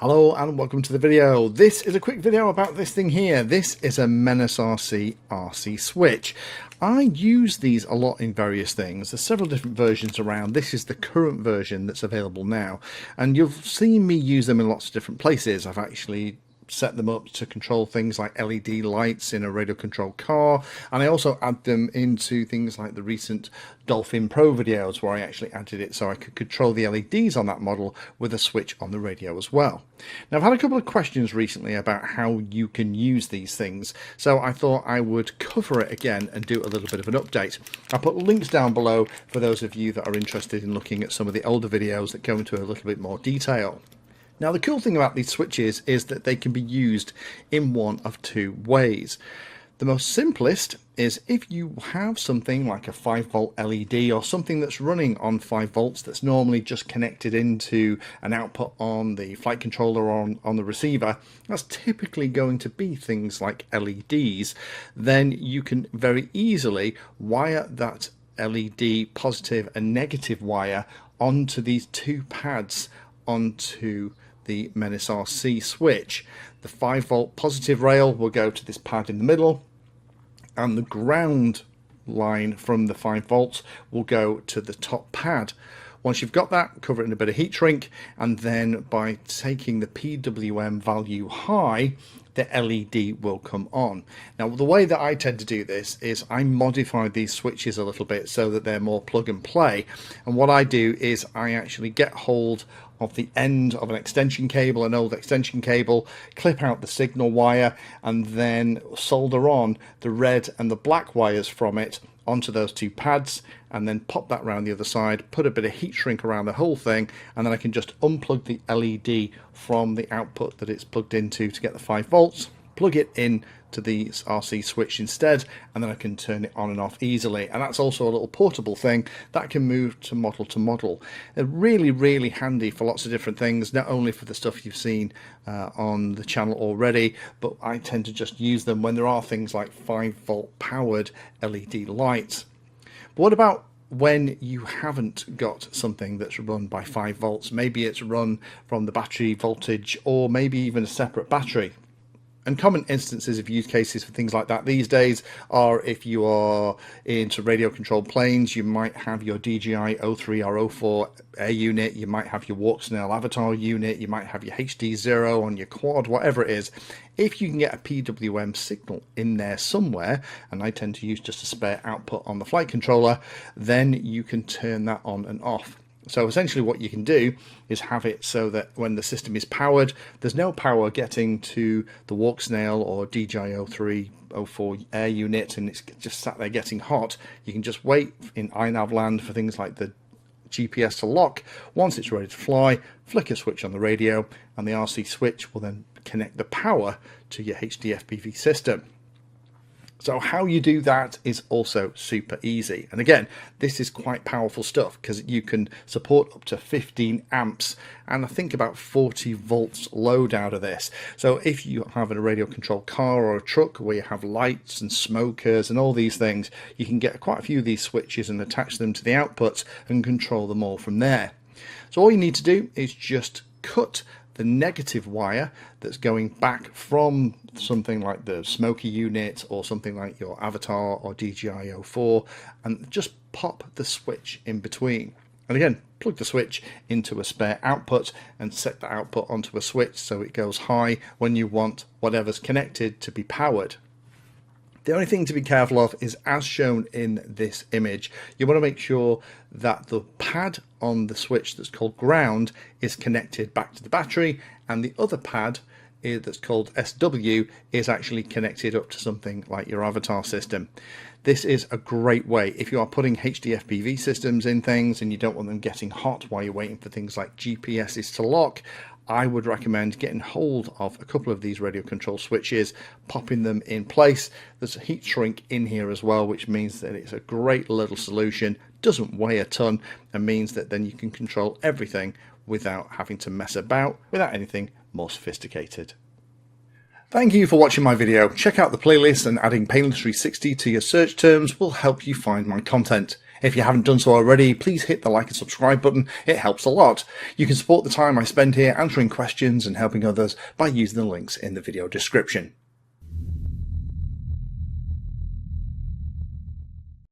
Hello and welcome to the video. This is a quick video about this thing here. This is a MenaceRC Switch. I use these a lot in various things. There's several different versions around. This is the current version that's available now, and you've seen me use them in lots of different places. I've actually set them up to control things like LED lights in a radio controlled car, and I also add them into things like the recent Dolphin Pro videos where I actually added it so I could control the LEDs on that model with a switch on the radio as well. Now, I've had a couple of questions recently about how you can use these things, so I thought I would cover it again and do a little bit of an update. I'll put links down below for those of you that are interested in looking at some of the older videos that go into a little bit more detail. Now, the cool thing about these switches is that they can be used in one of two ways. The most simplest is if you have something like a 5-volt LED or something that's running on 5 volts that's normally just connected into an output on the flight controller or on the receiver, that's typically going to be things like LEDs, then you can very easily wire that LED positive and negative wire onto these two pads onto the MenaceRC switch. The 5-volt positive rail will go to this pad in the middle, and the ground line from the 5 volts will go to the top pad. Once you've got that, cover it in a bit of heat shrink, and then by taking the PWM value high, the LED will come on. Now, the way that I tend to do this is I modify these switches a little bit so that they're more plug and play. And what I do is I actually get hold of the end of an extension cable, an old extension cable, clip out the signal wire, and then solder on the red and the black wires from it onto those two pads, and then pop that around the other side, put a bit of heat shrink around the whole thing, and then I can just unplug the LED from the output that it's plugged into to get the 5 volts, plug it in to the RC switch instead, and then I can turn it on and off easily. And that's also a little portable thing that can move to model. They're really handy for lots of different things, not only for the stuff you've seen on the channel already, but I tend to just use them when there are things like 5-volt powered LED lights. But what about when you haven't got something that's run by 5 volts? Maybe it's run from the battery voltage, or maybe even a separate battery. And common instances of use cases for things like that these days are if you are into radio controlled planes, you might have your DJI 03 or 04 air unit, you might have your walk snail avatar unit, you might have your HD0 on your quad, whatever it is. If you can get a PWM signal in there somewhere, and I tend to use just a spare output on the flight controller, then you can turn that on and off. So essentially what you can do is have it so that when the system is powered, there's no power getting to the walk snail or DJI 03, 04 air unit, and it's just sat there getting hot. You can just wait in iNav land for things like the GPS to lock. Once it's ready to fly, flick a switch on the radio, and the RC switch will then connect the power to your HD FPV system. So how you do that is also super easy. And again, this is quite powerful stuff because you can support up to 15 amps and I think about 40 volts load out of this. So if you have a radio controlled car or a truck where you have lights and smokers and all these things, you can get quite a few of these switches and attach them to the outputs and control them all from there. So all you need to do is just cut the negative wire that's going back from something like the smoky unit or something like your avatar or DJI 04, and just pop the switch in between. And again, plug the switch into a spare output and set the output onto a switch so it goes high when you want whatever's connected to be powered. The only thing to be careful of is, as shown in this image, you want to make sure that the pad on the switch that's called ground is connected back to the battery, and the other pad that's called SW is actually connected up to something like your avatar system. This is a great way if you are putting HD FPV systems in things and you don't want them getting hot while you're waiting for things like GPSs to lock. I would recommend getting hold of a couple of these radio control switches, popping them in place. There's a heat shrink in here as well, which means that it's a great little solution, doesn't weigh a ton, and means that then you can control everything without having to mess about, without anything more sophisticated. Thank you for watching my video. Check out the playlist, and adding Pedantry 60 to your search terms will help you find my content. If you haven't done so already, please hit the like and subscribe button. It helps a lot. You can support the time I spend here answering questions and helping others by using the links in the video description.